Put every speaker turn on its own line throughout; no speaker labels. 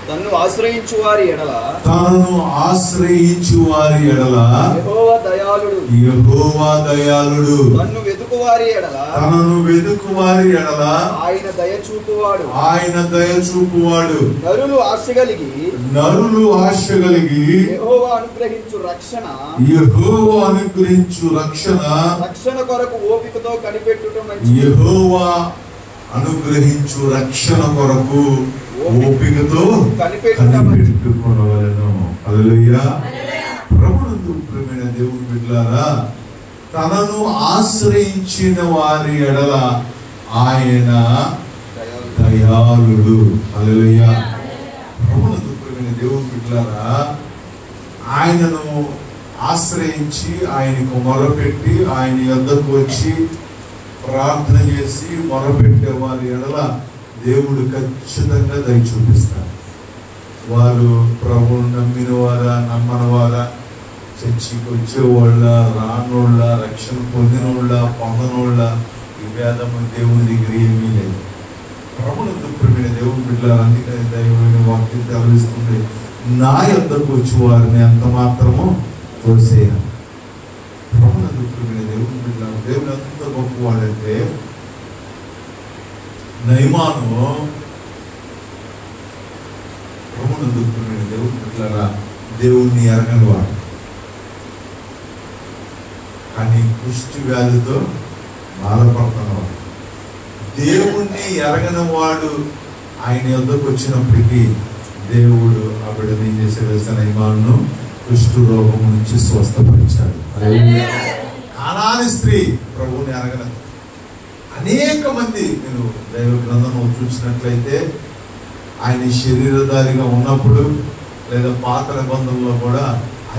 తన్ను ఆశ్రయించు వారి ఎడల
యెహోవా దయాళుడు.
తన్ను వెతుకు వారి ఎడల ఆయన దయ చూపువాడు. నరులు ఆశ కలిగి యెహోవా అనుగ్రహించు రక్షణ కొరకు ఓపికతో కనిపెట్టుట మంచిది.
యెహోవా అనుగ్రహించు రక్షణ కొరకు ఓపికతో కనిపెట్టుకొనవలెను. హల్లెలూయా. ప్రభునందు ప్రియమైన దేవుని బిడ్డలారా, తనను ఆశ్రయించిన వారి ఎడల ఆయన దయాళుడు. హల్లెలూయా. ప్రభునందు ప్రియమైన దేవుని బిడ్డలారా, ఆయనను ఆశ్రయించి ఆయనకు మొరపెట్టి ఆయన యొద్దకు వచ్చి ప్రార్థన చేసి మొరపెట్టే వారి ఎడల దేవుడు ఖచ్చితంగా దయ చూపిస్తాడు. వారు ప్రభువును నమ్మిన వారా నమ్మని వారా, చర్చికి వచ్చేవాళ్ళ రానోళ్ళ, రక్షణ పొందినోళ్ళ పొందనోళ్ళ, ఈ భేదము దేవుని దగ్గర ఏమీ లేదు. ప్రభువును ప్రియమైన దేవుని బిడ్డలారా, అందుకని దైవమైన వాక్యం తెలియజేస్తుంది, నా యొద్దకు వచ్చి వారిని ఎంత మాత్రము తోసేయను. ప్రభువును ప్రియమైన దేవుని బిడ్డలారా, దేవుడు ఎంత గొప్పవాడంటే, నయమాను ప్రభువును ప్రియమైన దేవుని బిడ్డలారా దేవుణ్ణి ఎరగని వాడు, కానీ కుష్టి వ్యాధితో బాధపడుతున్నవాడు. దేవుణ్ణి ఎరగని వాడు ఆయన యొద్దకు వచ్చినప్పటికీ దేవుడు ఆ బిడ్డను ఏం చేశాడు? నయమానును కుష్టు రోగము నుంచి స్వస్థపరిచాడు. కానాని స్త్రీ ప్రభువుని ఎరగనది. అనేక మంది మీరు దైవ గ్రంథం చూసినట్లయితే ఆయన శరీరధారిగా ఉన్నప్పుడు లేదా పాత నిబంధనలో కూడా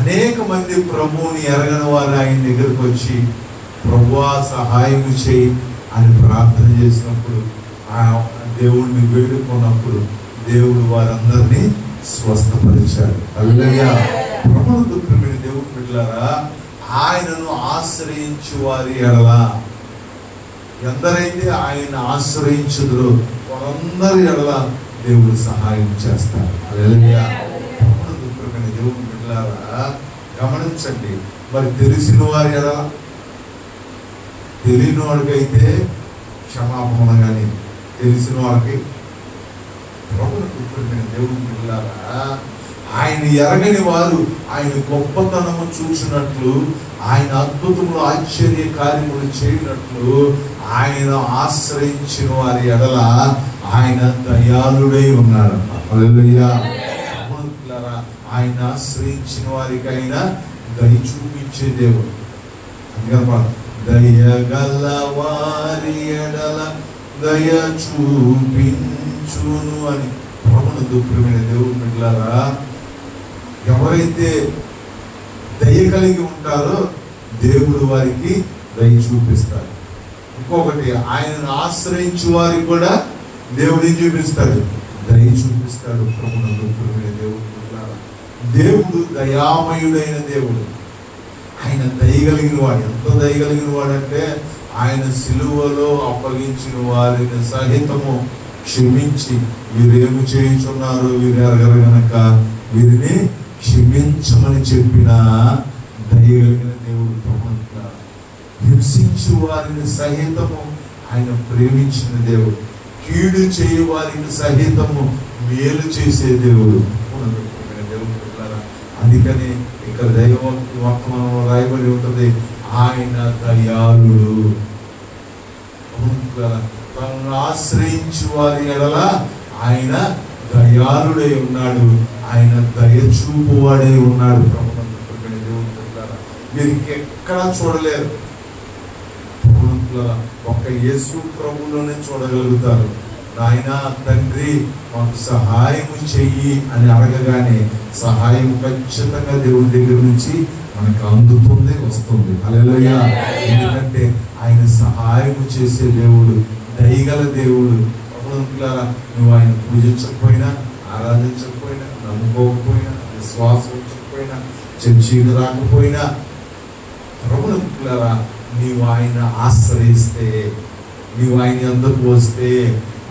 అనేక మంది ప్రభువుని ఎరగని వారు ఆయన దగ్గరకు వచ్చి ప్రభువా సహాయం చేయి అని ప్రార్థన చేసినప్పుడు, ఆ దేవుణ్ణి వేడుకున్నప్పుడు దేవుడు వారందరినీ స్వస్థపరిచాడు. హల్లెలూయా. ప్రభువుకు ప్రియమైన దేవుని బిడ్డలారా, ఆయనను ఆశ్రయించు వారి ఎడల ఎందరైతే ఆయన ఆశ్రయించుదురో వారందరి ఎడల దేవుడు సహాయం చేస్తారు. హల్లెలూయా. ప్రభువుకు ప్రియమైన దేవుని బిడ్డలారా, గమనించండి, మరి తెలిసిన వారి ఎడల, తెలియని వాడికైతే క్షమాపణ, కానీ తెలిసిన వారికి ప్రభువుకు ప్రియమైన దేవుని బిడ్డలారా, ఆయన ఎరగని వారు ఆయన గొప్పతనము చూసినట్లు, ఆయన అద్భుతములు ఆశ్చర్య కార్యములు చేయనట్లు, ఆయన ఆశ్రయించిన వారి ఎడల ఆయన దయాళుడై ఉన్నాడు. హల్లెలూయా. ఆయన ఆశ్రయించిన వారికి ఆయన దయ చూపించే దేవుడు. అందుకని దయగల వారి ఎడల దయ చూపించును అని ప్రభువుకు ప్రియమైన దేవుని బిడ్డలారా, ఎవరైతే దయ కలిగి ఉంటారో దేవుడు వారికి దయ చూపిస్తాడు. ఇంకొకటి, ఆయనను ఆశ్రయించు వారికి కూడా దేవుడు ఏం చూపిస్తాడు? దయ చూపిస్తాడు. ప్రభువుకు ప్రియమైన దేవుని బిడ్డలారా, దేవుడు దయామయుడైన దేవుడు. ఆయన దయగలిగిన వాడు. ఎంత దయగలిగిన వాడంటే, ఆయన సిలువలో అప్పగించిన వారిని సహితము క్షమించి, వీరేమి చేయించున్నారు వీరు ఎరగరు గనక వీరిని క్షమించమని చెప్పిన దయగలిగిన దేవుడు. ప్రభువుగా హింసించు వారిని సహితము ఆయన ప్రేమించిన దేవుడు. కీడు చేయ వారిని సహితము మేలు చేసే దేవుడు. అందుకని ఇక్కడ వర్తమానంలో రాయబడి ఉంటుంది, ఆయన దయాళుడు. తనను ఆశ్రయించు వారి ఎడల ఆయన దయాళుడై ఉన్నాడు. ఆయన దయ చూపువాడై ఉన్నాడు. మీరు ఇంకెక్కడా చూడలేరు. ఒక యేసు ప్రభువులోనే చూడగలుగుతారు. నాయన తండ్రి మాకు సహాయము చెయ్యి అని అడగగానే సహాయం ఖచ్చితంగా దేవుడి దగ్గర నుంచి మనకు అందుతుంది, వస్తుంది. హల్లెలూయా. ఎందుకంటే ఆయన సహాయము చేసే దేవుడు, దయగల దేవుడు. నువ్వు ఆయన పూజించకపోయినా, ఆరాధించకపోయినా, నమ్ముకోకపోయినా, విశ్వాసం ఉంచకపోయినా, చర్చికి రాకపోయినా, ప్రభువులారా నీవు ఆయన ఆశ్రయిస్తే, నీవు ఆయన ఎందుకు వస్తే,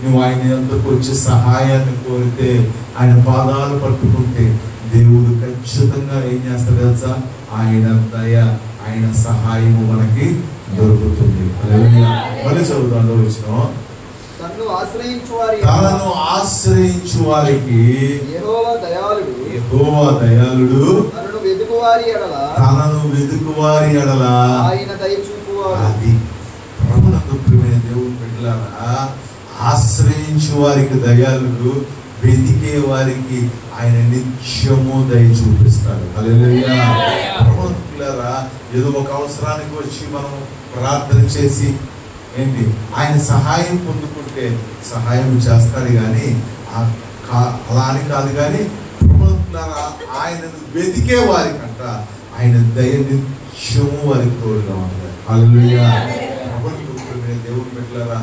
నువ్వు ఆయన ఎందుకు వచ్చి సహాయాన్ని కోరితే, ఆయన పాదాలు పట్టుకుంటే దేవుడు ఖచ్చితంగా ఏం చేస్తాడు తెలుసా? ఆయన దయ, ఆయన సహాయము మనకి దొరుకుతుంది. మళ్ళీ చదువుతాను వచ్చిన
తనను ఆశ్రయించు వారికి యెహోవా దయాళుడు, తనను వెదుకు వారి ఎడల ఆయన దయ చూపువాడు. అది ప్రభువునందు ప్రియమైన దేవుని బిడ్డలారా, ఆశ్రయించు వారికి దయాళుడు, వెతికే వారికి ఆయన నిత్యము దయ చూపిస్తాడు. హల్లెలూయా. ప్రభువులారా, ఏదో ఒక అవసరానికి వచ్చి మనం ప్రార్థన చేసి ఏంటి ఆయన సహాయం పొందుకుంటే సహాయం చేస్తాడు, కానీ అలా అని కాదు. కానీ ప్రభువులారా, ఆయనను వెతికే వారికంట ఆయన దయ నిత్యము వారికి తోడుగా ఉంటుంది. హల్లెలూయా. దేవుని బిడ్డలారా,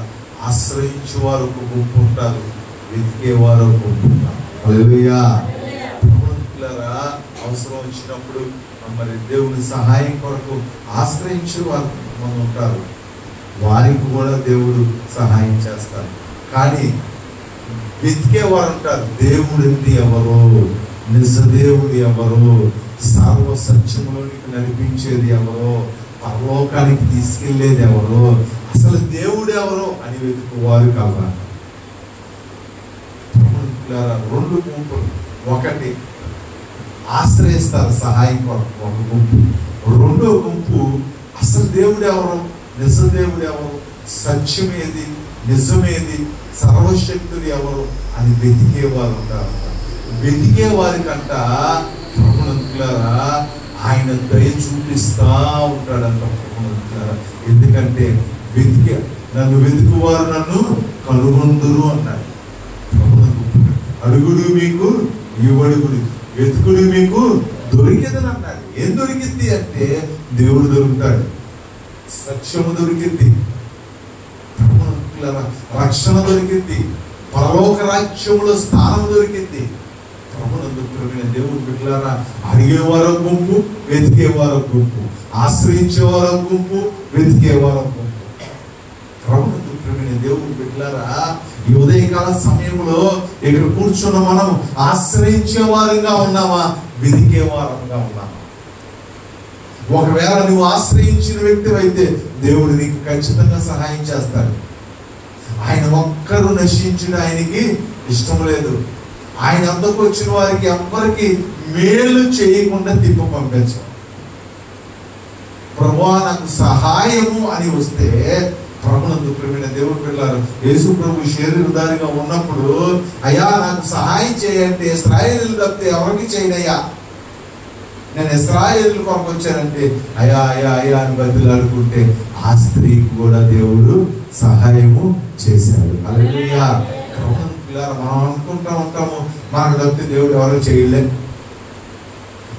ఆశ్రయించేవారు ఒక గుంపు ఉంటారు, వెతికేవారు ఒక గుంపు ఉంటారు. హల్లెలూయా. ప్రభువులారా, అవసరం వచ్చినప్పుడు మరి దేవుని సహాయం కొరకు ఆశ్రయించే వారు ఉంటారు, వారికి కూడా దేవుడు సహాయం చేస్తారు. కానీ వెతికేవారు ఉంటారు, దేవుడు ఎవరో, నిజదేవుడు ఎవరో, సర్వ సత్యములోనికి నడిపించేది ఎవరో, పరలోకానికి తీసుకెళ్లేది ఎవరో, అసలు దేవుడు ఎవరో అని వెతుకువారు కలరా. రెండు గుంపులు, ఒకటి ఆశ్రయిస్తారు సహాయం కొరకు ఒక గుంపు, రెండో గుంపు అసలు దేవుడు ఎవరు, నిజదేవుడు ఎవరు, సత్యమేది, నిజమేది, సర్వశక్తుడు ఎవరు అని వెతికేవారు ఉంటారు. వెతికే వారికంట ప్రభువులారా ఆయన దయ చూపిస్తా ఉంటాడంట. ప్రభువులారా, ఎందుకంటే నన్ను వెతుకువారు నన్ను కనుగొందురు అన్నాడు. అడుగుడు మీకు ఇవ్వడుగుడు, వెతుకుడు మీకు దొరికేదని అన్నాడు. ఏం దొరికింది అంటే దేవుడు దొరుకుతాడు, సత్యము దొరికింది, రక్షణ దొరికింది, పరలోక రాజ్యములో స్థానం దొరికింది. దేవుడు బిడ్డలారా, అడిగేవారో గుంపు, వెతికేవారో గుంపు, ఆశ్రయించేవారో గుంపు, వెతికేవారో గుంపు. దేవుడు బిడ్డలారా, ఈ ఉదయకాల సమయంలో ఇక్కడ కూర్చున్న మనం ఆశ్రయించే వారంగా ఉన్నామా, వెతికే వారంగా ఉన్నామా? ఒకవేళ నువ్వు ఆశ్రయించిన వ్యక్తి అయితే దేవుడు నీకు ఖచ్చితంగా సహాయం చేస్తాడు. ఆయన ఒక్కరు నశించిన ఆయనకి ఇష్టం లేదు. ఆయన అంతకు వచ్చిన వారికి ఎవ్వరికి మేలు చేయకుండా తిప్ప పంపించాం. ప్రభువా నాకు సహాయము అని వస్తే, ప్రభునందు ప్రియమైన దేవుడు పిల్లలు, యేసు ప్రభు శరీరధారిగా ఉన్నప్పుడు అయ్యా నాకు సహాయం చేయంటే ఇశ్రాయేలు తప్పితే ఎవరికి చేయనయ్యా, నేను ఇశ్రాయేలు కొరకు వచ్చానంటే అయ్యా అయ్యా అయ్యా అని బతిలాడుకుంటే ఆ స్త్రీకి కూడా దేవుడు సహాయము చేశాడు. హల్లెలూయా. మనం అనుకుంటా ఉంటాము మనకు తప్పితే దేవుడు ఎవరో చేయలే,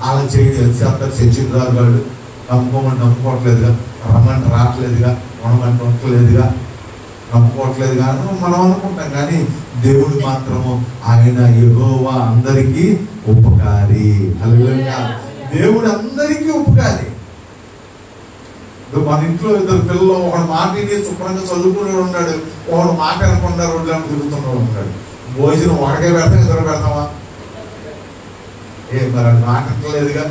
అలా చేయలేదు, అందరు చర్చిరాలు వాళ్ళు నమ్ముకోమని నమ్ముకోవట్లేదుగా, రమ్మంటే రావట్లేదుగా, మనమంటే ఉండలేదుగా, నమ్ముకోవట్లేదుగా అని మనం అనుకుంటాం. కానీ దేవుడు మాత్రము ఆయన యెహోవా అందరికీ ఉపకారి. హల్లెలూయా. దేవుడు అందరికీ ఉపకారి. మన ఇంట్లో ఇద్దరు పిల్లలు, ఒకడు మాట శుభ్రంగా చదువుకునే ఉన్నాడు, ఒకడు మాట అనకుండా రోడ్లను తిరుగుతున్నాడు ఉంటాడు. భోజనం ఒకటే పెడతాం, ఇద్దరు పెడతామా? మరి అది మాట ఎట్టలేదుగా,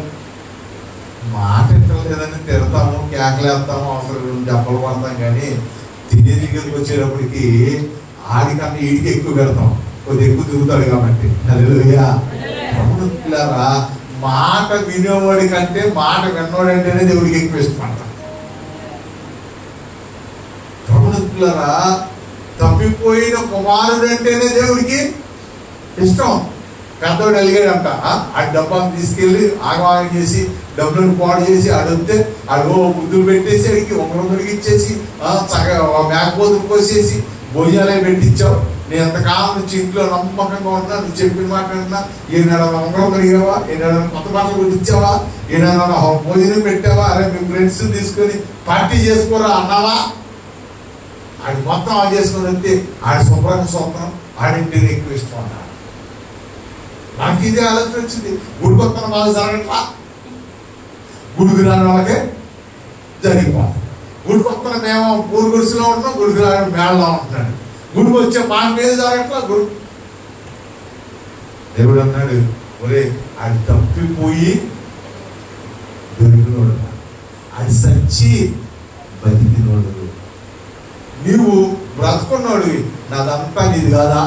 మాట ఎట్టలేదని తిడతాము, కేకలేస్తాము, అవసరం దెబ్బలు పడతాం. కానీ తినే దగ్గరికి వచ్చేటప్పటికి ఆడికన్నా ఈడికి ఎక్కువ పెడతాం, కొద్ది ఎక్కువ తిరుగుతాడు కాబట్టి. హల్లెలూయా. ప్రభువులారా, మాట వినేవాడి కంటే మాట విన్నోడంటేనే దేవుడికి ఎక్కువ ఇష్టం అంట. ప్రభువులారా, తప్పిపోయిన కుమారుడు అంటేనే దేవుడికి ఇష్టం. పెద్దవాడు అలిగాడంట, ఆ డబ్బాను తీసుకెళ్ళి ఆగమాగం చేసి డబ్బులను పాడు చేసి అడిగితే అడగో బుద్ధులు పెట్టేసి అడిగి ఒకరు దొరికిచ్చేసి చక్కగా మేకపోతులు కోసేసి భోజనాలే పెట్టించావు. నేను ఎంతకాలం నుంచి ఇంట్లో నమ్మకంగా ఉన్నా, నువ్వు చెప్పిన మాట విన్నా, ఏదైనా ఒకరు దొరికావా, ఏదైనా కొత్త బట్టలు కొట్టించావా, ఏదైనా భోజనం పెట్టావా, అరే మీ ఫ్రెండ్స్ తీసుకొని పార్టీ చేసుకోరా అన్నావా? ఆడి మొత్తం ఆ చేసుకుని వస్తే ఆడి శుభ్రంగా స్వప్నం, ఆడింటిని ఎక్కువ ఇష్టం అన్నాడు. నాకు ఇదే ఆలోచన వచ్చింది, గుడికి వస్తున్న బాగా జరగట్లా, గుడికి రాని వాళ్ళకే జరిగిపోతుంది. గుడికి వస్తున్న మేము పూరు గుడిసిలో ఉంటున్నాం, గుడికి రాని మేళలో ఉంటున్నాడు. గుడికి వచ్చే మాట మీద జరగట్లా గుడి. దేవుడు అన్నాడు, ఒరే అది తప్పిపోయి దొరికినోడు, అది సచ్చి బతికినోడు. నీవు బ్రతుకున్నాడు, నాదంతా నీది కాదా,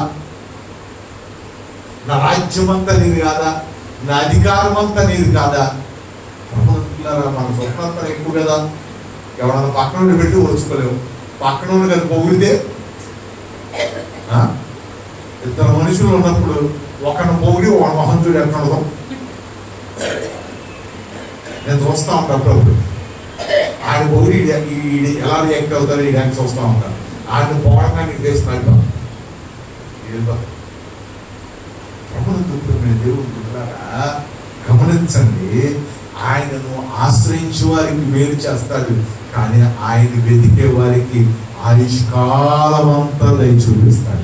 నా రాజ్యం అంతా నీది కాదా, నా అధికారం అంతా నీది కాదా? మన స్వప్నంతా ఎక్కువ కదా. ఎవడన్నా పక్కన నుండి పెట్టి వచ్చుకోలేవు. పక్కన నుండి కదా పొగిడితే, ఇద్దరు మనుషులు ఉన్నప్పుడు ఒకరిని పొగిడి ఒక మొహం చూడు ఎక్కడ ఉండదు. నేను చూస్తూ ఉంటాను అప్పుడప్పుడు. ఆయన పొగిడి ఎలా రియాక్ట్ అవుతారో ఈ డ్యాన్స్ చూస్తూ ఉంటాను. ఆయన పోవడంగా నీకు చేస్తున్నాడు. దేవుడు గమనించండి, ఆయనను ఆశ్రయించే వారికి మేలు చేస్తాడు, కానీ ఆయన వెతికే వారికి ఆయుష్కాలం అంతా దయ చూపిస్తాడు.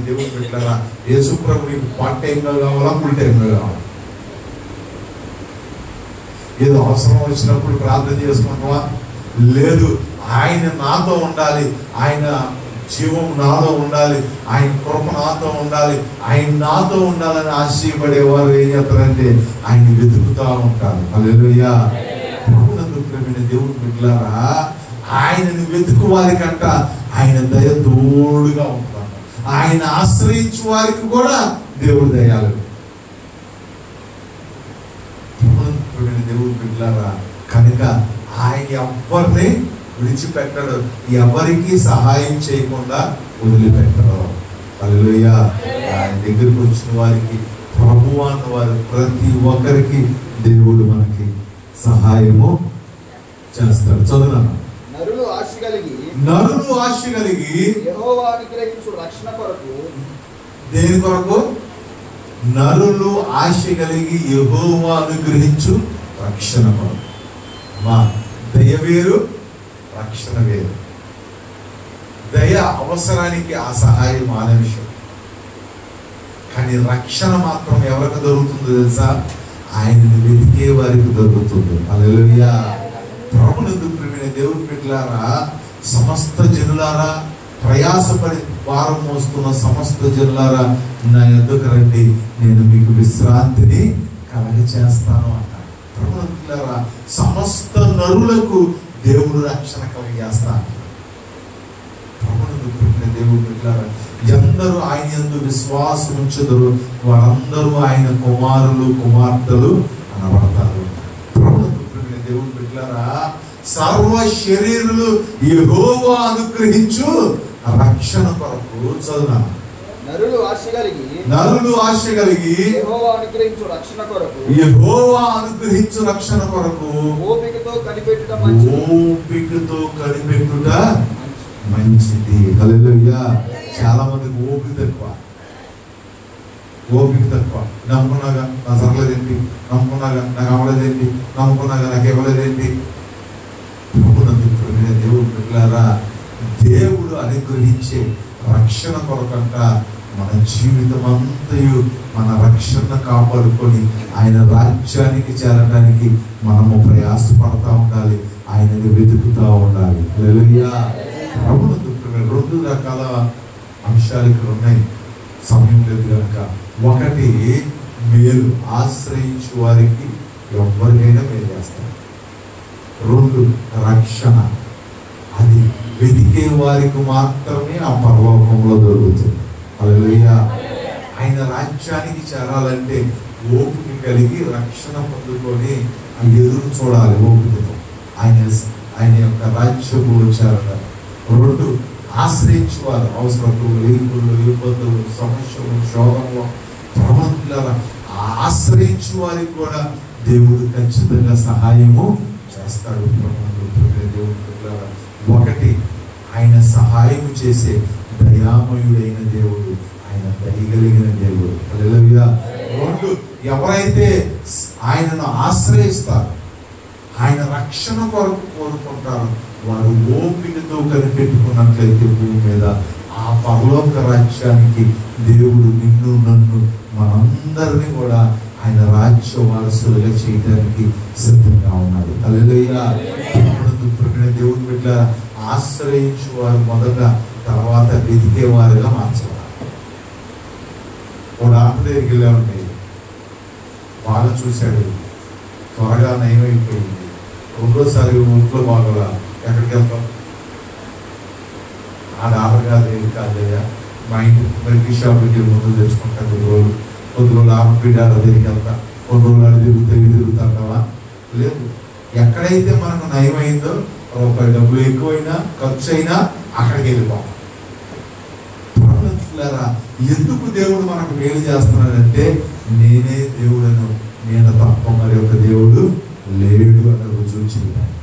దేవుడు పెట్టారా? యేసు ప్రభు నీకు పార్ట్ టైంగా కావాలా, ఫుల్ టైంగా కావాలా? ఏదో అవసరం వచ్చినప్పుడు ప్రార్థన చేసుకుంటావా? లేదు, ఆయన నాతో ఉండాలి, ఆయన జీవం నాలో ఉండాలి, ఆయన కృప నాతో ఉండాలి, ఆయన నాతో ఉండాలని ఆశయపడేవారు ఏం చేస్తారంటే ఆయన వెతుకుతూ ఉంటారు. హల్లెలూయా. ప్రభువునందు ప్రియమైన దేవుని బిడ్డలారా, ఆయనను వెతుకు వారికంట ఆయన దయ తోడుగా ఉంటాడు. ఆయన ఆశ్రయించు వారికి కూడా దేవుడు దయాలు. దేవుని బిడ్డలారా, కనుక ఆయన ఎవ్వరిని విడిచిపెట్టడు, ఎవరికి సహాయం చేయకుండా వదిలిపెట్టడు. హల్లెలూయా. ఆయన దగ్గరికి వచ్చిన వారికి, ప్రభువు అన్న వారు ప్రతి ఒక్కరికి దేవుడు మనకి సహాయము చేస్తాడు. చదువునా.
నరులు ఆశ కలిగి యెహోవా అనుగ్రహించు రక్షణ కొరకు.
దేని కొరకు? నరులు ఆశ కలిగి యెహోవా అనుగ్రహించు రక్షణ కొరకు. మా దయ వేరు, రక్షణ వేరు. దయ అవసరానికి ఆ సహాయం మానే విషయం, కానీ రక్షణ మాత్రం ఎవరికి దొరుకుతుందో తెలుసా? ఆయనను వెతికే వారికి దొరుకుతుంది. హల్లెలూయా. ప్రభువునందు ప్రియమైన దేవుని బిడ్డలారా, సమస్త జనులారా, ప్రయాసపడి భారం మోస్తున్న సమస్త జనులారా, నా యొద్దకు రండి, నేను మీకు విశ్రాంతిని కలగచేస్తాను అన్నాడు. ప్రభువునందు బిడ్డలారా, సమస్త నరులకు దేవుడు రక్షణ కలిగేస్తాడు. ప్రభువునందు ప్రియమైన దేవుని బిడ్డలారా, ఎందరూ ఆయన యందు విశ్వాసం ఉంచుదురు వారందరూ ఆయన కుమారులు కుమార్తెలు అనబడతారు. ప్రభువునందు ప్రియమైన దేవుని బిడ్డలారా, సర్వ శరీరులు యెహోవా అనుగ్రహించు రక్షణ కొరకు. చదువునా.
నరులు ఆశ కలిగి యెహోవా అనుగ్రహించు రక్షణ కొరకు.
యెహోవా అనుగ్రహించు రక్షణ కొరకు
ఓపికతో కనిపెట్టుట
మంచిది. హల్లెలూయా. చాలా మందికి ఓపిక తక్కువ. నమ్ముకున్నాగా నా జరగలేదేంటి, నమ్ముకున్నాగా నాకు అవ్వలేదేంటి, నమ్ముకున్నాగా నాకు ఇవ్వలేదేంటి. దేవుడు బిడ్డలారా, దేవుడు అనుగ్రహించే రక్షణ కొరకంట మన జీవితం అంతయు మన రక్షణ కాపాడుకొని ఆయన రాజ్యానికి చేరడానికి మనము ప్రయాసపడతా ఉండాలి, ఆయనని వెతుకుతూ ఉండాలి. హల్లెలూయా. ప్రభువునందు రెండు రకాల అంశాలు ఇక్కడ ఉన్నాయి, సమయం లేదు కనుక. ఒకటి, మేలు ఆశ్రయించు వారికి ఎవరికైనా మేలు చేస్తారు. రెండు, రక్షణ, అది వెతికే వారికి మాత్రమే ఆ పరలోకంలో దొరుకుతుంది. హల్లెలూయా. ఆయన రాజ్యానికి చేరాలంటే ఓపిక కలిగి రక్షణ పొందుకొని ఎదురు చూడాలి ఓపికతో ఆయన యొక్క రాజ్యము చేరాలి. రెండు, ఆశ్రయించేవారు అవసరము, లేకులు, ఇబ్బందులు, సమస్యలు, శోధనలు, ప్రమాదాల ఆశ్రయించే వారికి కూడా దేవుడు ఖచ్చితంగా సహాయము చేస్తాడు. ఒకటి, ఆయన సహాయం చేసే దయామయుడైన దేవుడు, ఆయన దయగలిగిన దేవుడు. హల్లెలూయా. రెండు, ఎవరైతే ఆయనను ఆశ్రయిస్తారు, ఆయన రక్షణ కొరకు కోరుకుంటారు, వారు ఓపికతో కనిపెట్టుకున్నట్లయితే భూమి మీద ఆ పరలోక రాజ్యానికి దేవుడు నిన్ను నన్ను మనందరినీ కూడా ఆయన రాజ్య వారసులుగా చేయడానికి సిద్ధంగా ఉన్నాడు. హల్లెలూయా. దేవుని బిడ్డ ఆశ్రయించు వారు మొదట, తర్వాత వెతికేవారుగా మార్చాలి. ఓ డాక్టర్ దగ్గరికి వెళ్ళామండి, బాగా చూశాడు, త్వరగా నయమైపోయింది. రెండోసారి ఒంట్లో బాగోలా, ఎక్కడికి వెళ్తాం? ఆ డాక్టర్ గారు ఏది కాదయ్యా, మా ఇంటి మెడికల్ షాప్కి ముందు తెచ్చుకుంటా, కొద్ది రోజులు ఆర్ఎంపీ డాక్టర్ దగ్గరికి వెళ్తా, కొన్ని రోజులు తిరుగుతావా? లేదు. ఎక్కడైతే మనకు నయమైందో రూపాయి డబ్బులు ఎక్కువైనా ఖర్చు అయినా అక్కడికి వెళ్ళిపోతాం. ఎందుకు దేవుడు మనకు మేలు చేస్తున్నాడంటే, నేనే దేవుడను, నేను తప్ప మరి ఒక దేవుడు లేడు అని రుజువు చేయడానికి.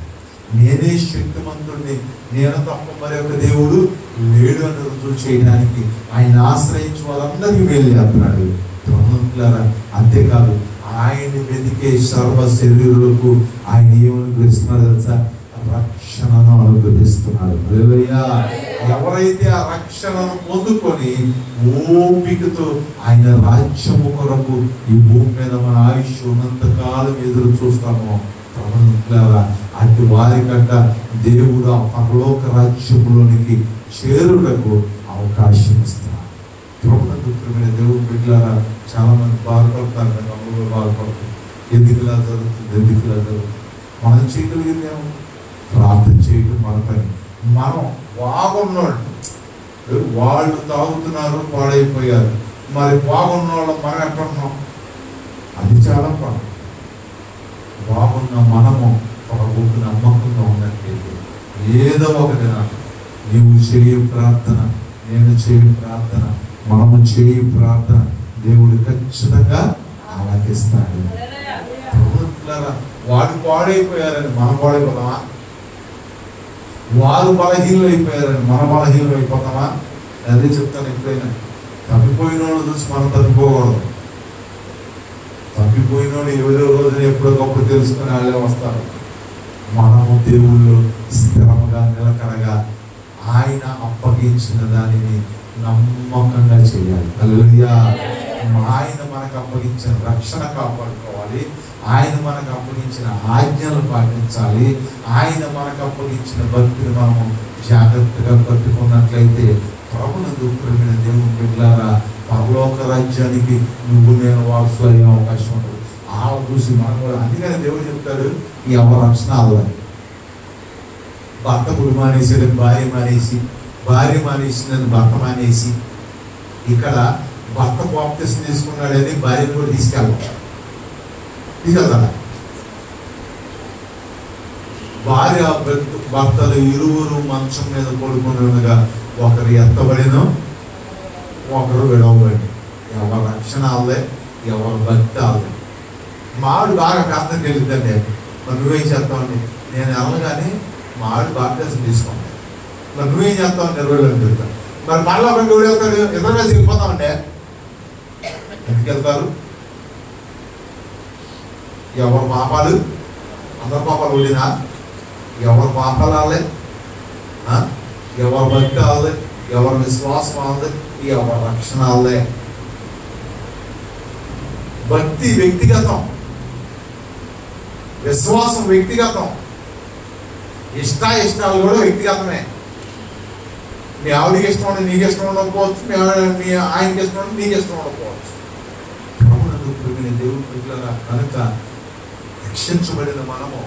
నేనే శక్తిమంతుడిని, నేను తప్ప మరి ఒక దేవుడు లేడు అని రుజువు చేయడానికి ఆయన ఆశ్రయించి వాళ్ళందరికీ మేలు చేస్తున్నాడు. అంతేకాదు, ఆయన వెతికే సర్వ శరీరులకు ఆయన ఏమనుగ్రహిస్తున్నాడు తెలుసా? రక్షణను అనుగ్రహిస్తున్నాడు. హల్లెలూయా. ఎవరైతే ఆ రక్షణను పొందుకొని ఓపికతో ఆయన రాజ్యము కొరకు ఈ భూమి మీద మన ఆయుష్ ఉన్నంత కాలం ఎదురు చూస్తామో, అటు వారికంట దేవుడు ఆ పరలోక రాజ్యములోనికి చేరుటకు అవకాశం ఇస్తున్నాడు. దేవుడు బిడ్డలారా, చాలా మంది బాధపడతారు, తమ్ముడు బాధపడుతుంది. ఎందుకులా జరుగుతుంది? మనం చేయగలిగిందేమో ప్రార్థన చేయడం మన పని. మనం బాగున్నాడు, వాళ్ళు తాగుతున్నారు, పాడైపోయారు, మరి బాగున్న వాళ్ళు మనం ఎక్కడున్నాం? అది చాలా పని. బాగున్న మనము ప్రభువుకు నమ్మకంగా ఉన్నట్లయితే ఏదో ఒక దినాన్ని నీవు చేయి ప్రార్థన, నేను చేయి ప్రార్థన, మనము చేయి ప్రార్థన దేవుడు ఖచ్చితంగా ఆలకిస్తాడు. వాడు పాడైపోయారని మనం పాడైపోతామా? వారు బలహీనలు అయిపోయారని మన బలహీనలు అయిపోతామా? అదే చెప్తాను. ఎప్పుడైనా తప్పిపోయిన వాళ్ళు చూసి మనం తప్పిపోకూడదు. తప్పిపోయిన వాళ్ళు ఎవరో రోజున ఎప్పటికప్పుడు తెలుసుకుని వాళ్ళే వస్తారు. మనము దేవుళ్ళు స్థిరంగా నిలకడగా ఆయన అప్పగించిన దానిని నమ్మకంగా చేయాలి. హల్లెలూయా. ఆయన మనకు అప్పగించిన రక్షణ కాపాడుకోవాలి, ఆయన మనకు అప్పగించిన ఆజ్ఞలు పాటించాలి, ఆయన మనకు అప్పగించిన భక్తిని మనము జాగ్రత్తగా పట్టుకున్నట్లయితే ప్రభునందు ప్రియమైన దేవుని బిడ్డలారా, పరలోక రాజ్యానికి నువ్వు నేను వారసులు అయ్యే అవకాశం ఉండదు. ఆ చూసి మనం కూడా, అందుకని దేవుడు చెప్తాడు, ఎవరు రక్షణ అవ్వాలి. భర్త గుడి మానేసి భార్య మానేసిందని భర్త మానేసి, ఇక్కడ భర్త బాప్తిసం తీసుకున్నాడని భార్యను కూడా తీసుకెళ్తాడు. భార్య భర్తలు ఇరువురు మంచం మీద పడుకున్నగా ఒకరు ఎత్తబడినో ఒకరు విడవబడి. ఎవరు రక్షణ అవ్వలే, ఎవరు భక్తి అవ్వలే. మావిడు బాగా ప్రార్థనకి వెళ్ళిద్దండి, మరి నువ్వేం చేస్తావండి? నేను వెళ్ళగానే మావిడు బాప్తిసం తీసుకుంటాను, మరి నువ్వేం చేస్తావు? నిర్వహణ తిరుగుతాను. మరి మళ్ళీ ఒక ఎవరు వెళ్తాడు? ఇద్దరు కలిసి వెళ్ళిపోతామంటే ఎందుకు వెళ్తారు? ఎవరు పాపాలు? అందరు పాపాలు ఉండినా ఎవరు పాపాలు ఆలే, ఎవరు భక్తి ఆలే, ఎవరు విశ్వాసం ఆలే, ఎవరు రక్షణ ఆలే. భక్తి వ్యక్తిగతం, విశ్వాసం వ్యక్తిగతం, ఇష్టాలు కూడా వ్యక్తిగతమే. మీ ఆవిడికి ఇష్టం ఉండి నీకు ఇష్టం ఉండకపోవచ్చు, మీ ఆయనకి ఇష్టం ఉండి నీకు ఇష్టం ఉండకపోవచ్చు. దేవుడు పిల్లల కనుక రక్షించబడిన మనము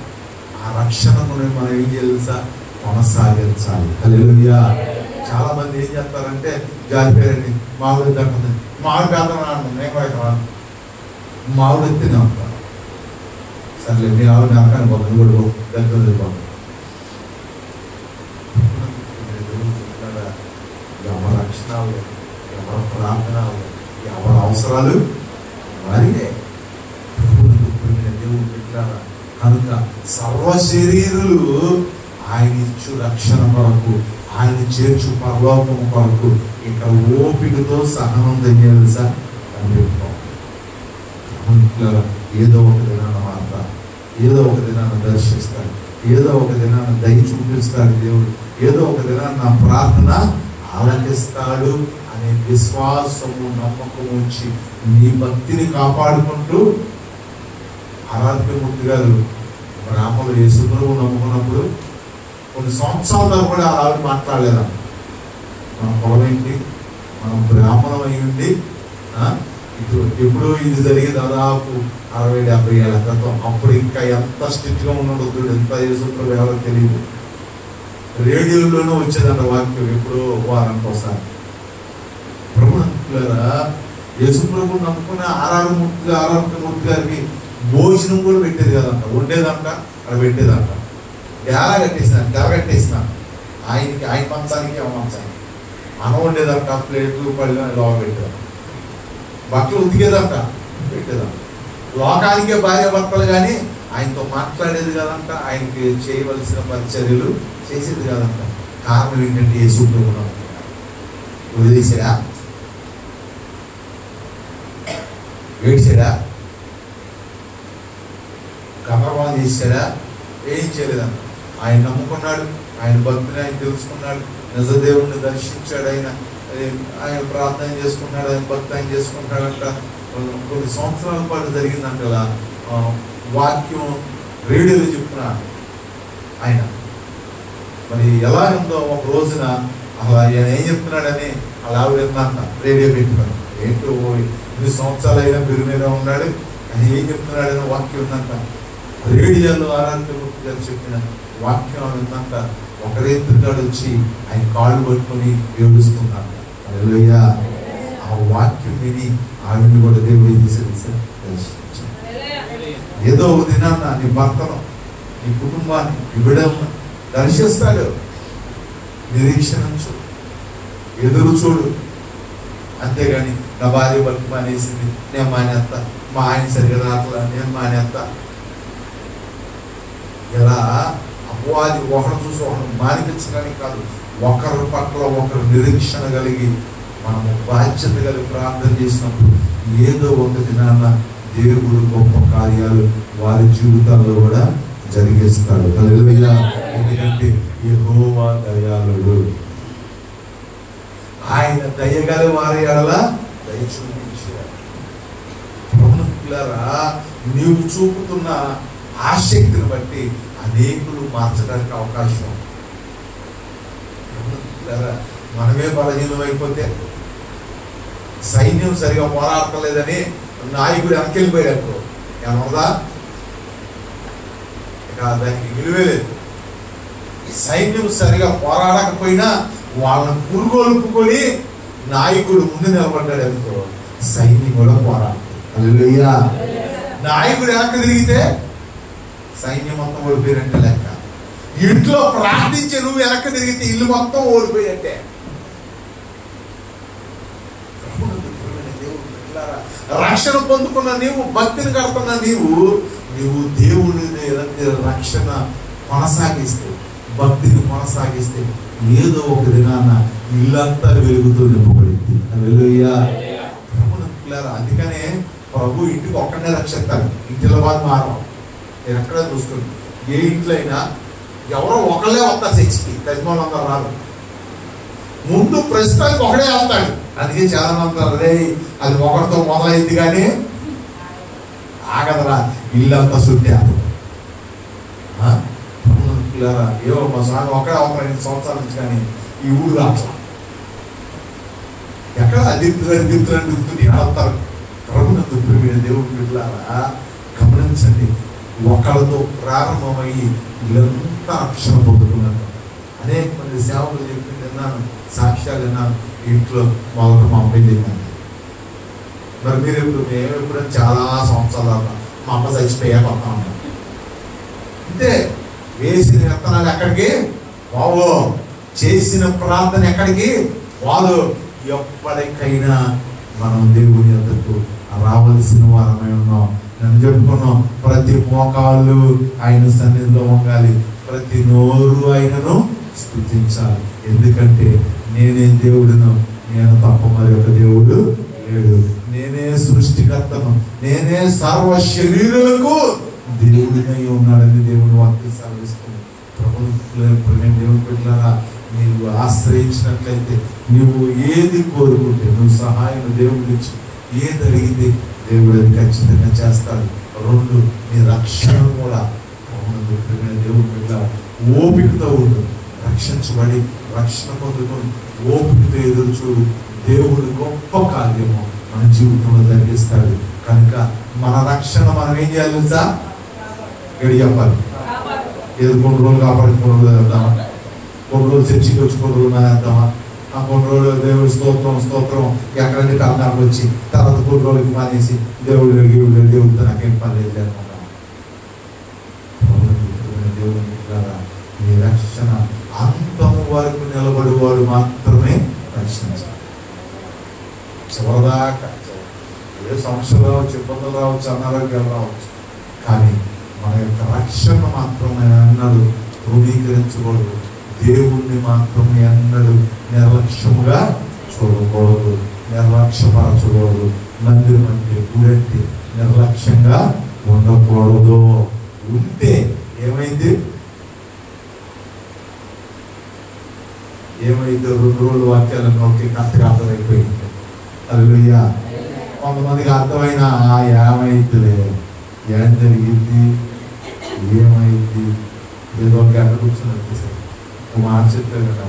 ఆ రక్షణను మనం ఏం చేయాలి? కొనసాగించాలి. హల్లెలూయా. చాలా మంది ఏం చేస్తారంటే, జారిపోయారండి, మామిడి దక్కుంది, మామిడి పేదలు అంటాం, నేను కూడా మామిడి ఎత్తినే ఉంటాను. సర్లే, మీ ఆవిడ నరకానికి పోతుంది, కూడా దగ్గర వెళ్ళిపోతుంది. ఎవరి రక్షణలు, ఎవరి ప్రార్థనలు, ఎవరి అవసరాలు వారినే. దేవుడు పెట్టారా కనుక సర్వ శరీరులు ఆయన ఇచ్చు రక్షణ కొరకు, ఆయన చేర్చు పరలోకం కొరకు ఇక్కడ ఓపికతో సహనం తెలియాలి సార్. ఏదో ఒక దినాన్ని మారుతారు, ఏదో ఒక దినాన్ని దర్శిస్తాడు, ఏదో ఒక దినాన్ని దయ చూపిస్తాడు దేవుడు, ఏదో ఒక దినాన్ని నా ప్రార్థన ఆలకిస్తాడు అనే విశ్వాసము నమ్మకం ఉంచి నీ భక్తిని కాపాడుకుంటూ ఆరాధ్యమూర్తి గారు గ్రామంలో యేసుప్రభువు నమ్ముకున్నప్పుడు
కొన్ని సంవత్సరాల కూడా ఆవిడ మాట్లాడలేదంట. మన పొలం ఏంటి, మనం బ్రాహ్మణం అయి ఉండి ఇటు ఎప్పుడు ఇది జరిగి దాదాపు 60-70 ఏళ్ళ క్రితం. అప్పుడు ఇంకా ఎంత స్ట్రిక్ట్గా ఉన్నాడు, ఎంత యేసుప్రభు ఎవరో తెలియదు. రేడియోలోనూ వచ్చేదంట వాక్యం ఎప్పుడో వారానికి ఒకసారి. ప్రభు అంటున్నారా, యేసుప్రభు నమ్ముకున్న ఆర్ఆర్ మూర్తి గారికి భోజనం కూడా పెట్టేది కదంట, వండేదంట, అక్కడ పెట్టేదంట. ఎలా కట్టేసిన ఆయనకి, ఆయన మంచానికి ఆ మంచానికి అన్నం వండేదంట, ప్లేట్లు పళ్ళు లోపల పెట్టేదంట. బట్టలు ఉతికేదంట, పెట్టేదంట. లోకానికే భార్య భర్తలు కానీ ఆయనతో మాట్లాడేది కదంట, ఆయనకి చేయవలసిన పరిచర్యలు చేసేది కదంట. కారణం ఏంటంటే యేసుప్రభు వదిలేసాడా, ఏడ్చాడా, గర్భవాదం చేశాడా? ఏం చేయలేదంట. ఆయన నమ్ముకున్నాడు, ఆయన భక్తిని ఆయన తెలుసుకున్నాడు, నిజదేవుడిని దర్శించాడు, ఆయన ప్రార్థన చేసుకున్నాడు, ఆయన భక్తి ఆయన చేసుకుంటాడంట. కొన్ని సంవత్సరాల పాటు జరిగిందంట కదా వాక్యం రేడియోలో చెప్తున్నాడు ఆయన. మరి ఎలా ఉందో ఒక రోజున అసలు ఆయన ఏం చెప్తున్నాడని అలా ఆవిడ విందంట, రేడియో పెట్టుకున్నాడు. ఏంటో 2 సంవత్సరాలు అయినా పేరు మీద ఉన్నాడు, ఆయన ఏం చెప్తున్నాడని వాక్యం ఉందంట. రేడియోలో ఆరాధ్యమూర్తి గారు చెప్పిన వాక్యం విందంట. ఒక రేత్రికాడు వచ్చి ఆయన కాళ్ళు పట్టుకొని ఏడుస్తున్నాడు. హల్లెలూయా. ఆ వాక్యం విని ఆవిడని కూడా దేవుడు ఏం చేశాడు? ఏదో ఒక దినాన్న నీ భర్తను, నీ కుటుంబాన్ని, నీ బిడ్డలను దర్శిస్తాడు. నిరీక్షణ ఎదురు చూడు. అంతేగాని నా భార్య బతుకు మానేసింది, నేను మానేస్తా, మా ఆయన సరిగా రాట్లా, నేను మానేస్తా. ఇలా అపవాది ఒకరు చూసి ఒకరు మానిపించడానికి కాదు, ఒకరి పట్ల ఒకరు నిరీక్షణ కలిగి మనము బాధ్యత కలిగి ప్రార్థన చేసినప్పుడు ఏదో ఒక దినాన దేవుడు గొప్ప కార్యాలు వారి జీవితాల్లో కూడా జరిగిస్తాడు. హల్లెలూయా. ఎందుకంటే యెహోవా దయాళుడు, ఆయన దయగల వారి ఎడల దయ చూపించాడు. ప్రభువులారా, నీవు చూపుతున్న ఆసక్తిని బట్టి అనేకులు మార్చడానికి అవకాశం. మనమే బలహీనం అయిపోతే, సైన్యం సరిగా పోరాడలేదని నాయకుడు వెనకెళ్ళిపోయాడు ఏమన్నా, ఇక దానికి విలువే లేదు. సైన్యం సరిగా పోరాడకపోయినా వాళ్ళని పురుగొలుపుకొని నాయకుడు ముందు నిలబడ్డాడు అనుకో, సైన్యం కూడా పోరాడు. హల్లెలూయా. నాయకుడు వెనక్కి తిరిగితే సైన్యం మొత్తం ఓడిపోయినట్టే లెక్క. ఇంట్లో ప్రార్థించే నువ్వు వెనక్కి తిరిగితే ఇల్లు మొత్తం ఓడిపోయినట్టే. రక్షణ పొందుకున్న నీవు, భక్తిని కడుతున్న నీవు దేవుని రక్షణ కొనసాగిస్తే, భక్తిని కొనసాగిస్తే ఏదో ఒక దినాన ఇల్లంతా వెలుగుతూ నింపబడింది. హల్లెలూయా. అందుకనే ప్రభు ఇంటికి ఒక్కడనే రక్షిస్తాడు, ఇంటిలో వాళ్ళు మారవు. నేను ఎక్కడ చూసుకున్నాను, ఏ ఇంట్లో అయినా ఎవరో ఒకళ్ళే వస్తారు చర్చికి, యజమానులు అందరూ రారు. ముందు ప్రస్తుతానికి ఒకడే వస్తాడు. అందుకే చాలా మంది అదే అది ఒకరితో మొదలైంది కానీ ఆగదరా, ఇల్లంతా సుట్టారు. ఏవో మా స్వామి ఒకడే అవుతారు 5 సంవత్సరాల నుంచి, కానీ ఈ ఊరు రాట్లా. ఎక్కడ దిగుతుంది ఆడతారు. ప్రభునందు ప్రియమైన దేవుని బిడ్డలారా, గమనించండి, ఒకళ్ళతో ప్రారంభమయ్యి ఇల్లంతా రక్షణ పొందుకున్నాను. అనేక మంది సేవకులు చెప్పి విన్నాను, సాక్ష్యాలు విన్నాను. ఇంట్లో మొదట మా అమ్మాయి తిన్నాను. మరి మీరు మేము ఎప్పుడైనా చాలా సంవత్సరాల మా అమ్మ చచ్చిపోయాక వస్తా ఉన్నాం. అంతే, వేసిన విత్తనాలు ఎక్కడికి బావో, చేసిన ప్రార్థన ఎక్కడికి వాదు. ఎప్పటికైనా మనం దేవుని యొద్దకు రావాల్సిన వారమై ఉన్నాం. నేను చెప్పుకున్నాం, ప్రతి మోకాళ్ళు ఆయన సన్నిధిలో వంగాలి, ప్రతి నోరు ఆయనను స్తుతించాలి. ఎందుకంటే నేనే దేవుడును, నేను తప్ప మరి ఒక దేవుడు లేడు. నేనే సృష్టికర్తను, నేనే సర్వ శరీరులకు దేవుడినై ఉన్నాడని దేవుని వాక్యం సెలవిస్తుంది. ప్రభుత్వ దేవుని బిడ్డలారా, నీవు ఆశ్రయించినట్లయితే, నువ్వు ఏది కోరుకుంటే, నువ్వు సహాయం దేవుడి నుంచి ఏది అడిగితే దేవుడు అది ఖచ్చితంగా చేస్తాడు. 2, నీ రక్షణ కూడా దేవుని బిడ్డ ఓపికతో ఉండు. రక్షించబడి రక్షణ పొందుకొని ఓపికతో ఎదురు చూడు. దేవుడు గొప్ప కార్యము మన జీవితంలో జరిగిస్తాడు. కనుక మన రక్షణ మనం ఏం చేయాలి తెలుసా? ఎడి చెప్పాలి. ఏదో కొన్ని రోజులు కాపాడి కొన్ని రోజులు వెళ్తామా, కొన్ని రోజులు చర్చికి వచ్చి కొన్ని రోజులు మానేద్దామా, ఆ కొన్ని రోజులు దేవుడి స్తోత్రం ఎక్కడంటే కర్ణాటక వచ్చి తర్వాత కొన్ని రోజులకి మానేసి దేవుడితో నాకేం పని లేదు అనుకుంటాం. దేవుని ఈ రక్షణ అంతము వరకు నిలబడేవాడు మాత్రమే రక్షించాలి. చివరిదాకా ఏ సమస్యలు రావచ్చు, ఇబ్బందులు రావచ్చు, అనారోగ్యాలు రావచ్చు, కానీ మన యొక్క రక్షణ మాత్రమే అన్నాడు ధృవీకరించకూడదు. దేవుణ్ణి మాత్రమే అన్నాడు నిర్లక్ష్యముగా చూడకూడదు, నిర్లక్ష్యపరచకూడదు. మందిరం గుడంటే నిర్లక్ష్యంగా ఉండకూడదు. ఉంటే ఏమైంది? 2 రోజులు వాక్యాలను నోకి కరెక్ట్గా అర్థమైపోయింది. హల్లెలూయా. కొంతమందికి అర్థమైన ఏమైతులే, ఏం జరిగింది, ఏమైంది, ఏదో గంట కూర్చొని వచ్చేసారు. ఒక మాట చెప్పారు కదా,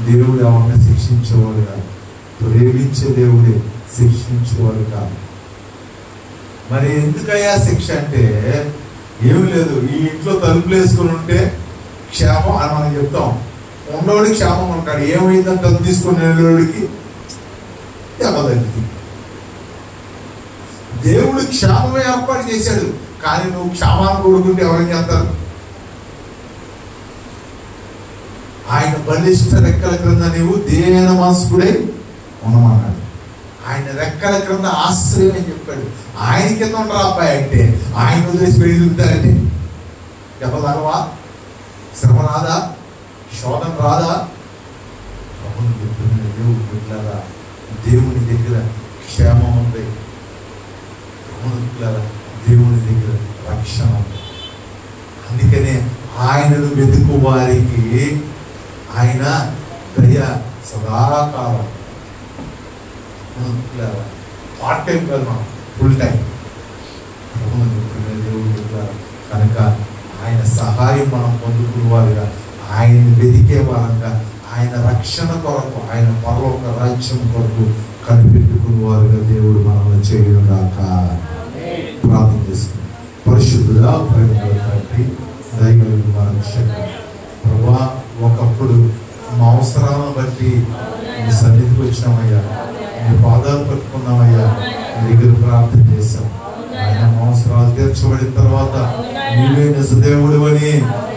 దేవుడు ఎవరిని శిక్షించేవాడు కాదు, ప్రేమించే దేవుడే శిక్షించేవాడు కాదు. మరి ఎందుకయ్యా శిక్ష అంటే ఏమి లేదు, ఈ ఇంట్లో తలుపులు వేసుకుని ఉంటే క్షేమం అని మనం చెప్తాం. ఉండేవాడికి క్షేమం ఉంటాడు. ఏమైందని తలుపు తీసుకుని వెళ్ళేవాడికి దెబ్బ తగ్గింది. దేవుడు క్షేమమే ఏర్పాటు చేశాడు, కానీ నువ్వు క్షేమాన్ని కొడుకుంటే ఎవరేం చేస్తారు? ఆయన బలిష్ట రెక్కల క్రింద నీవు దేన మనస్కుడై ఉండమన్నాడు. ఆయన రెక్కల క్రింద ఆశ్రయం అని చెప్పాడు. ఆయన కింద ఉండరా అబ్బాయి అంటే ఆయన వదిలేసి వెళ్ళిపోతారంటే దెబ్బ తగవా? శ్రమ రాదా? శోధన రాదా? దేవుడు బిడ్డలారా, దేవుని దగ్గర క్షేమం ఉంది. దేవుని దగ్గర రక్షణ ఉంది. అందుకనే ఆయనను వెతుకు వారికి ఆయన దయ సదాకాలం. పార్ట్ టైం కాదు, మనం ఫుల్ టైం. దేవుడు కనుక ఆయన సహాయం మనం పొందుకునే వారుగా, ఆయన్ని వెతికే వారంగా, ఆయన రక్షణ కొరకు, ఆయన పరలోక రాజ్యం కొరకు కనిపెట్టుకునే వారుగా దేవుడు మనల్ని చేయడం దాకా ప్రార్థన చేస్తుంది. పరిశుద్ధుడా, ప్రేమగల తండ్రి, దయగలిగిన మన రక్షకుడా, ప్రభువా, ఒకప్పుడు మా అవసరాలను బట్టి మీ సన్నిధికి వచ్చినామయ్యా, మీ పాదాలు పట్టుకున్నామయ్యా, మీ దగ్గర ప్రార్థన చేశాం. ఆయన మా అవసరాలు తీర్చబడిన తర్వాత నీవే నిజదేవుడు అని,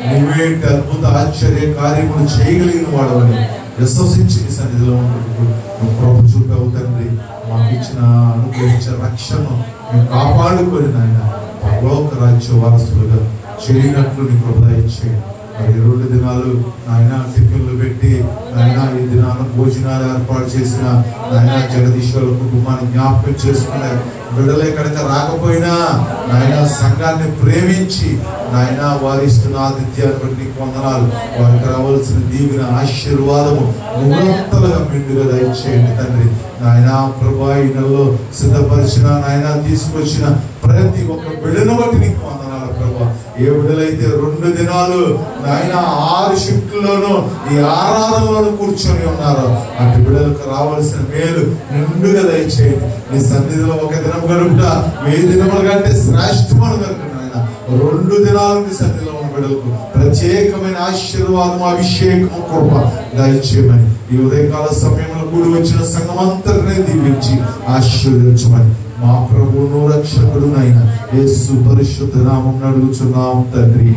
నీవే అద్భుత ఆశ్చర్య కార్యములు చేయగలిగిన వాడు అని విశ్వసించి నీ సన్నిధిలో ఉన్నప్పుడు నువ్వు కృప చూపావు తండ్రి. మాకు ఇచ్చిన అనుగ్రహించిన రక్షణను మేము కాపాడుకొని నాయన పరలోక రాజ్య వారసులుగా చేయనట్లు నీ కృప దయచేయండి. మరి 2 దినాలు నాయన టిఫిన్లు పెట్టి నాయన ఈ దినాలు భోజనాలు ఏర్పాటు చేసిన నాయన జగదీశ్వర కుటుంబాన్ని జ్ఞాపకం చేసుకునే బిడ్డలు ఎక్కడికి రాకపోయినా నాయన సంఘాన్ని ప్రేమించి నాయన వారి ఇస్తున్న ఆతిథ్యాన్ని బట్టి వందనాలు. వారికి రావాల్సిన దీవెన ఆశీర్వాదము ముగ్గురంతలుగా మెండుగా దయచేయండి తండ్రి. నాయన ప్రభా, ఈ నెలలో సిద్ధపరిచిన నాయన తీసుకొచ్చిన ప్రతి ఒక్క బిడ్డను బట్టి నీకు వందనాలు ప్రభా. ఏ బిడ్డలైతే 2 దినాలు నాయన 6 షిఫ్ట్లోనూ ఈ ఆరాధనలోనూ కూర్చొని ఉన్నారో అటు బిడ్డలకు రావాల్సిన మేలు నిండుగా దయచేయండి. నీ సన్నిధిలో ఒక దినం గడుపుట 1000 దినముల కంటే శ్రేష్టమని కనుక నాయన 2 దినాలు నీ సన్నిధిలో ఉన్న బిడ్డలకు ప్రత్యేకమైన ఆశీర్వాదం, అభిషేకం, కృప దయచేయమని ఈ ఉదయకాల సమయంలో కూడి వచ్చిన సంఘం అంతటినీ దీవించి ఆశీర్వదించమని మా ప్రభువును రక్షకుడునైన యేసు పరిశుద్ధ నామం అడుగుచున్నాం తండ్రి.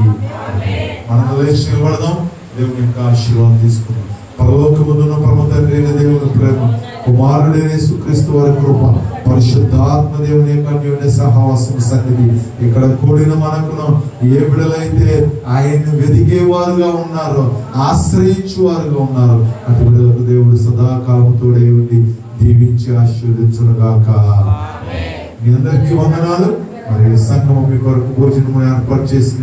మనం లేచి నిలబడదాం, దేవుని యొక్క ఆశీర్వాదం తీసుకుందాం. పరలోకమున్న పరమ తండ్రి అయిన దేవుని ప్రేమ, కుమారుడైన యేసుక్రీస్తు వారి కృప, పరిశుద్ధాత్మ దేవుని యొక్క అన్యోన్య సహవాసం సన్నిధి ఇక్కడ కూడిన మనకును ఏ బిడ్డలైతే ఆయన్ని వెదికేవారుగా ఉన్నారో, ఆశ్రయించువారుగా ఉన్నారో అటు బిడ్డలకు దేవుడు సదాకాలముతోడే ఉండి దీవించి ఆశీర్వదించునుగాక. మీ అందరికీ వందనాలు. మరి సంఘము మీ కొరకు భోజనము ఏర్పాటు చేసింది.